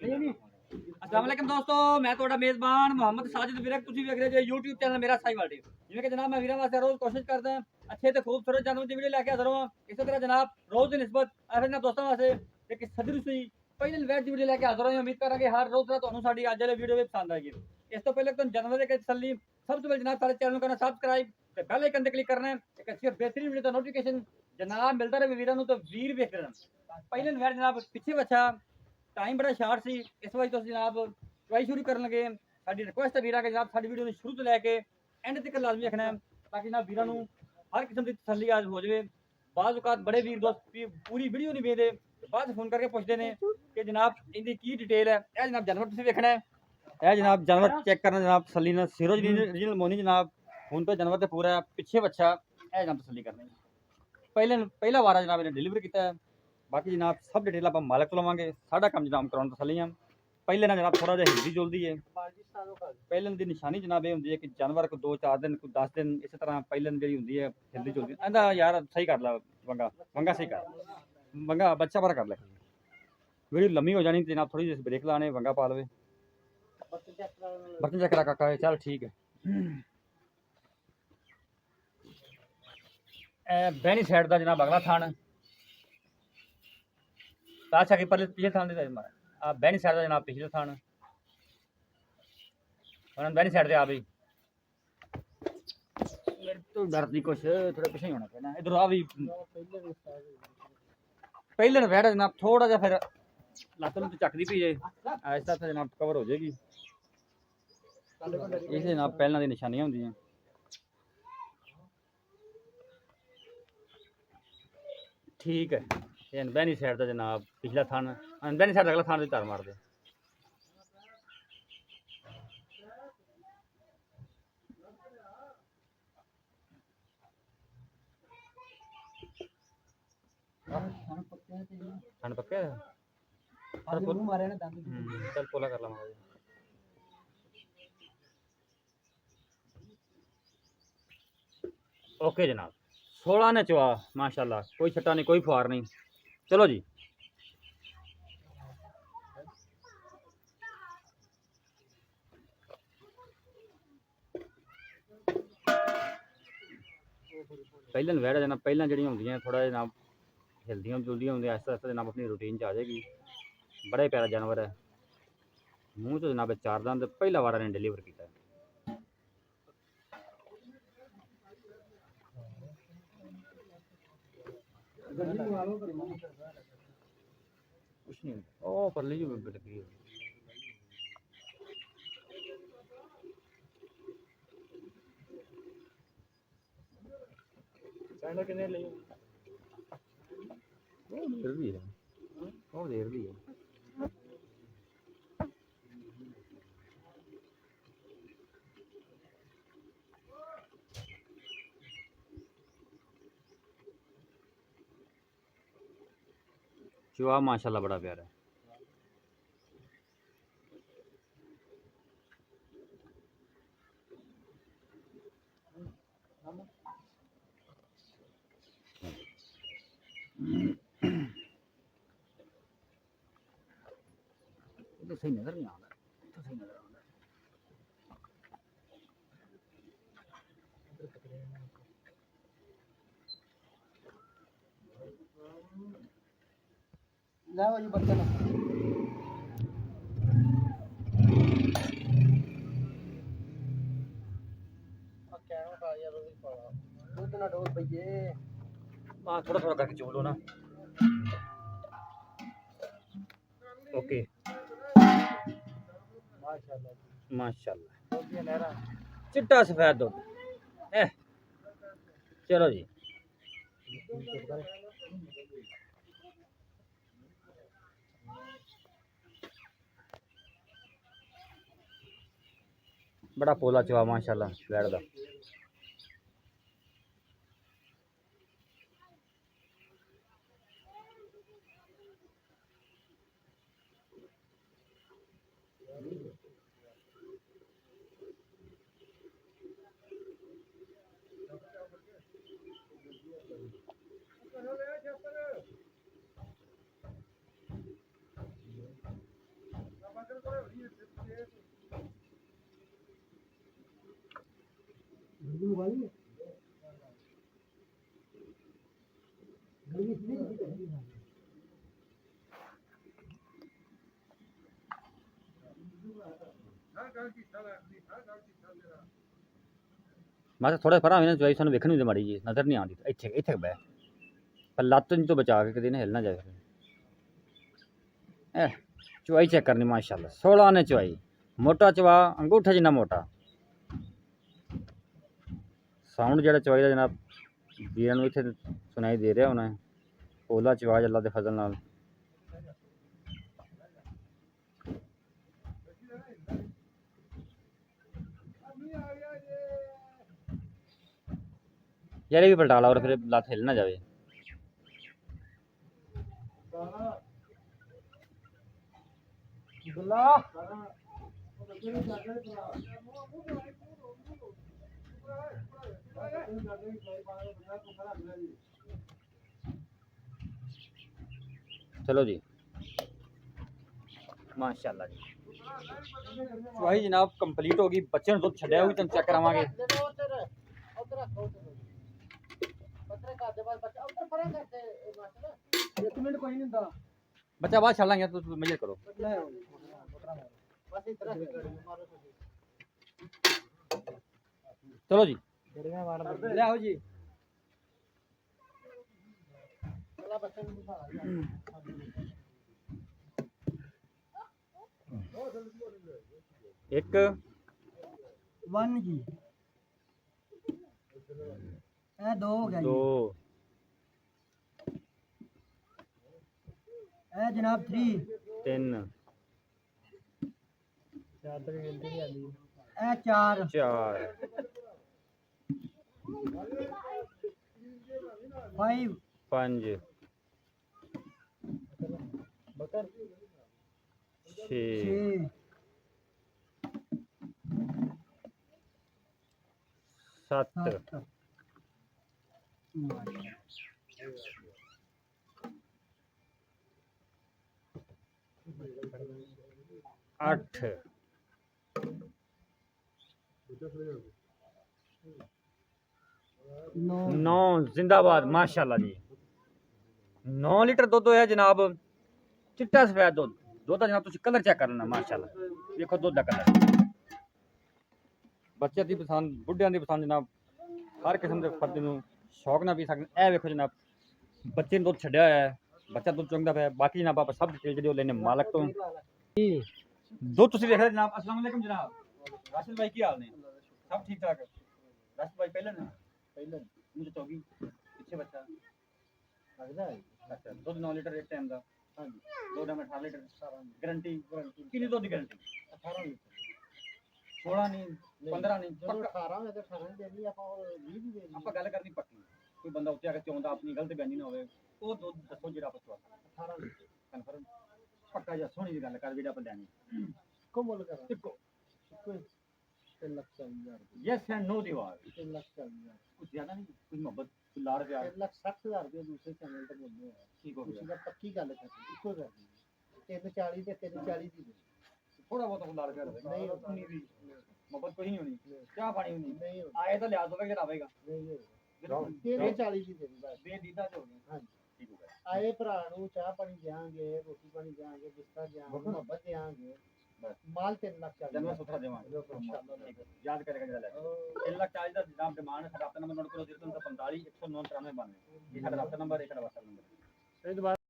अस्सलाम वालेकुम दोस्तों, मैं ਤੁਹਾਡਾ ਮੇਜ਼ਬਾਨ ਮੁਹੰਮਦ ਸਾजिद ਵਿਰਕ। ਤੁਸੀਂ ਵੇਖ ਰਹੇ ਜੇ YouTube ਚੈਨਲ ਮੇਰਾ ਸਾਈਵਾਲ ਟੀ। ਜਿਵੇਂ ਕਿ ਜਨਾਬ ਮੈਂ ਵੀਰਾਂ ਵਾਸਤੇ ਰੋਜ਼ ਕੋਸ਼ਿਸ਼ ਕਰਦਾ ਅੱਛੇ ਤੇ ਖੂਬਸੂਰਤ ਜਾਨਵਰ ਦੀ ਵੀਡੀਓ ਲੈ ਕੇ ਹਾਜ਼ਰ ਹਾਂ। ਇਸੇ ਤਰ੍ਹਾਂ ਜਨਾਬ ਰੋਜ਼ ਦੀ ਨਿਸਬਤ ਆਪਣੇ ਦੋਸਤਾਂ ਵਾਸਤੇ ਇੱਕ ਸਦਰੀ ਸੀ ਪਹਿਲੇ ਵੈਟ ਦੀ ਵੀਡੀਓ ਲੈ ਕੇ ਹਾਜ਼ਰ ਹਾਂ। ਉਮੀਦ ਕਰਾਂਗੇ ਹਰ ਰੋਜ਼ ਦਾ ਤੁਹਾਨੂੰ ਸਾਡੀ ਅੱਜ ਵਾਲੀ ਵੀਡੀਓ ਵੀ ਪਸੰਦ ਆਏਗੀ। ਇਸ ਤੋਂ ਪਹਿਲੇ ਤੁਹਾਨੂੰ ਜਾਨਵਰ ਦੇ ਤਸੱਲੀ ਸਭ ਤੋਂ ਪਹਿਲੇ ਜਨਾਬ ਸਾਡੇ ਚੈਨਲ ਨੂੰ ਕਰਨਾ ਸਬਸਕ੍ਰਾਈਬ ਤੇ ਬੈਲ ਆਈਕਨ ਤੇ ਕਲਿੱਕ ਕਰਨਾ ਹੈ। ਇੱਕ ਅੱਛੀ ਬਿਹਤਰੀਨ ਵੀਡੀਓ ਦਾ ਨੋਟੀਫਿਕੇਸ਼ਨ ਜਨਾਬ ਮਿਲਦਾ ਰਹੇ ਵੀਰਾਂ ਨੂੰ। ਤਾਂ ਵੀਰ ਵੇਖ ਰਹਿਣਾ ਪਹਿਲੇ ਵੈਟ ਜਨਾਬ ਪਿੱਛੇ ਬੱਚਾ टाइम बड़ा शार्ट सी इस वजह तो जनाब ट्राई शुरू कर लगे। साडी रिक्वेस्ट है वीरा के जनाब साडी वीडियो शुरू तो लैके एंड तक लाजमी रखना है ताकि जनाब वीरा नूं हर किस्म की तसल्ली आज हो जाए। बाज़ औकात बड़े वीर दोस्त पूरी वीडियो नहीं भेजते, बाद फोन करके पूछते हैं कि जनाब इनकी की डिटेल है। यह जनाब जानवर तुसीं वेखना है, यह जनाब जानवर चेक करना जनाब तसल्ली नाल सिरो ओरिजिनल मोनी जनाब हुण तो जानवर तो पूरा पिछे बच्चा यह जनाब तसल्ली करनी। पहला वारा जनाब इन्हें डिलीवर किया है। बाकी जनाब सब डिटेल आप मालिक तो लवांगे। साडा काम जनाब कराउण तसल्लियां। पहले ना जनाब थोड़ा जिहा हिलदी जुलदी है। पहले की निशानी जनाब ये हुंदी है कि जानवर को 2-4 दिन कोई 10 दिन इस तरह पहले जिहड़ी हुंदी है हिलदी जुलदी। कहंदा यार सही कर ला वंगा वंगा सही कर वंगा बच्चा पर कर ले। वीडियो लम्मी हो जानी जनाब थोड़ी जी ब्रेक लाने वंगा पा लवे। बर्तन चेक करा काका चल ठीक है। बैनी साइड का जनाब अगला थान अच्छा कि पहले पिछले थान दे मारा बैनी साइड का जनाब पिछले थान बैनी साइड से आ भी मेरे तो डरती कुछ थोड़ा पिछले ही होना पैना इधर आ भी पहले बैठ जनाब थोड़ा जा फिर लत्त में चकदी पी जाए ऐसा तो जनाब कवर हो जाएगी। इस जनाब पहलों की निशानियां होंगी ठीक है। बैनी साइड का जनाब पिछला थान बैनी साइड अगला थान तार मार दे। थान पक्के चल पोला कर ला ओके जनाब 16 ने चवा माशाल्लाह कोई छट्टा नहीं कोई फुहार नहीं। चलो जी पहले वैड़ जनाब पहला जी होंगे थोड़ा जनाब हिलदियाँ जुलदियाँ होंगे आस्ता आस्ता जनाब अपनी रूटीन आ जाएगी। बड़ा ही प्यारा जानवर है। मूँह तो जनाब 4 दांत पहला वारा ने डिलीवर किया। कुछ नहीं ओ परली जी लगी कितने लिए देर भी है वो देर भी है। चुहा माशाल्लाह बड़ा प्यारा है। तो सही नजर नहीं आ रहा तो सही नजर आ रहा ले वो ये बच्चा ना क्या खा यार वो पड़ा दूध ना डोल भैये हां थोड़ा थोड़ा करके चोलो ना ओके माशाल्लाह माशाल्लाह चिट्टा सफेद दूध चलो जी बड़ा पोला चुहा माशाल्लाह बैठ दा ਮੈਂ ਥੋੜਾ ਪਰਾਂ ਹੋਵੇ ਨਾ ਚੋਈ ਸਾਨੂੰ ਵੇਖਣ ਨੂੰ ਤੇ ਮਾੜੀ ਜੀ ਨਜ਼ਰ ਨਹੀਂ ਆਉਂਦੀ ਇੱਥੇ ਇੱਥੇ ਬੈ ਪਰ ਲੱਤ ਨਹੀਂ ਤੋਂ ਬਚਾ ਕੇ ਕਦੇ ਨਾ ਹਿੱਲ ਨਾ ਜਾਵੇ ਐ ਚਵਾਈ ਚੈੱਕ ਕਰਨੀ ਮਾਸ਼ਾਅੱਲਾ 16 ਨੇ ਚਵਾਈ ਮੋਟਾ ਚਵਾ ਅੰਗੂਠਾ ਜਿੰਨਾ ਮੋਟਾ ਸਾਊਂਡ ਜਿਹੜਾ ਚਵਾਈ ਦਾ ਜਨਾਬ ਵੀਰਾਂ ਨੂੰ ਇੱਥੇ ਸੁਣਾਈ ਦੇ ਰਿਹਾ ਹੋਣਾ ਪੋਲਾ ਚਵਾ ਅੱਲਾ ਦੇ ਫਜ਼ਲ ਨਾਲ यार भी पलटा ला और फिर लात हिल ना जावे चलो जी माशाल्लाह जी चवाई जनाब कंप्लीट होगी बच्चे दुध छड्या हुई तुम चेक करावांगे बच्चा बाद छड़ लांगे तो मजे करो चलो जी ले आओ जी एक वन जी ए दो हो गया दो ए जनाब 3 तीन ए 4 चार 5 पांच छे 6 सत 7 आठ 9 नौ जिंदाबाद माशाल्लाह जी 9 लीटर दुध होया जनाब चिट्टा सफेद दुध दुध का जनाब तुम कलर चेक कर लेना माशाल्लाह देखो दुध का कलर बच्चे की पसंद बुढ़िया की पसंद जनाब हर किस्म के फर्द ਨੂੰ शौक ना पी सकते ए वेखो जनाब बच्चे ने दुध छड्या होया है बच्चा दुध चुंगदा पिया बाकी जनाब आप सब डिटेल ਜਿਹੜੀ ਉਹ ਲੈਣੇ ਮਾਲਕ ਤੋਂ ਦੁੱਧ ਤੁਸੀਂ ਦੇਖ ਰਹੇ ਜਨਾਬ अस्सलाम वालेकुम जनाब राशिद भाई की हाल ने सब ठीक ठाक राशिद भाई पहले ना पहले मुझे चौगी पीछे बच्चा लगदा है अच्छा दुध 9 लीटर एक टाइम ਦਾ हां जी 2 टाइम 18 लीटर गारंटी कितनी दुध की गारंटी 18 लीटर 16 नहीं 15 नहीं 18 है तो 18 देनी ਆਪਾਂ 20 ਦੀ ਦੇਣੀ ਆਪਾਂ ਗੱਲ ਕਰਨੀ ਪੱਕੀ ਕੋਈ ਬੰਦਾ ਉੱਤੇ ਆ ਕੇ ਚਾਹੁੰਦਾ ਆਪਣੀ ਗਲਤ ਬਿਆਨੀ ਨਾ ਹੋਵੇ ਉਹ ਦੁੱਧ ਦੱਸੋ ਜਿਹੜਾ ਆਪਾਂ ਚਵਾ 18 ਲੀਟਰ ਕਨਫਰਮ ਪੱਕਾ ਜਿਹਾ ਸੋਹਣੀ ਦੀ ਗੱਲ ਕਰ ਜਿਹੜਾ ਆਪਾਂ ਲੈਣੀ ਕੋ ਮੁੱਲ ਕਰਾਂ ਇੱਕੋ 3 ਲੱਖ 40 ਹਜ਼ਾਰ ਯੈਸ ਐਂਡ ਨੋ ਦੀਵਾਰ 3 ਲੱਖ 40 ਹਜ਼ਾਰ ਕੁਝ ਜ਼ਿਆਦਾ ਨਹੀਂ ਕੁਝ ਮੁਹੱਬਤ ਕੁਝ ਲਾੜ ਪਿਆਰ 3 ਲੱਖ 60 ਹਜ਼ਾਰ ਰੁਪਏ ਦੂਸਰੇ ਚੈਨਲ ਤੇ ਬੋਲਦੇ ਆ ਠੀਕ ਹੋ ਗਿਆ ਪੱਕੀ ਗੱਲ ਕਰਨੀ ਇੱਕੋ ਕਰਨੀ 340 ਤੇ 340 ਦੀ ਥੋੜਾ ਬਹੁਤ ਲਾੜ ਪਿਆਰ ਨਹੀਂ ਉਤਨੀ ਵੀ ਮੁਹੱਬਤ ਕੋਈ ਨਹੀਂ ਹੋਣੀ ਚਾਹ ਪਾਣੀ ਹੋਣੀ ਨਹੀਂ ਆਏ ਤਾਂ ਲਿਆ ਦੋਗੇ ਜਿਹੜਾ ਆਵੇਗਾ ਨਹੀਂ 340 ਦੀ ਦੇਣੀ ਬਸ ਬੇਦੀਦਾ ਚ ਹੋ ਗਿਆ ਹਾਂਜੀ ਠੀਕ ਹੋ ਗਿਆ ਆਏ ਭਰਾ ਨੂੰ ਚਾਹ ਪਾਣੀ ਦੇਾਂਗੇ ਰੋਟੀ ਪਾਣੀ ਦੇਾਂਗੇ ਬਿਸਤਰਾ ਦੇਾਂਗੇ ਮੁਹੱਬਤ ਦੇਾਂਗੇ ਬਸ ਮਾਲ 3 ਲੱਖ ਚਾਹੀਦਾ ਜਨਮ ਸੁਥਰਾ ਦੇਵਾਂਗੇ ਇੰਸ਼ਾਅੱਲਾ ਯਾਦ ਕਰੇਗਾ ਜਿਹੜਾ ਲੈ 3 ਲੱਖ ਚਾਹੀਦਾ ਦਾ ਜਨਾਬ ਡਿਮਾਂਡ ਸਾਡਾ ਆਪਣਾ ਨੰਬਰ ਨੋਟ ਕਰੋ 045 109 9392 ਇਹ ਸਾਡਾ ਰابطਾ ਨੰਬਰ ਇਹ ਸਾਡਾ WhatsApp ਨੰਬਰ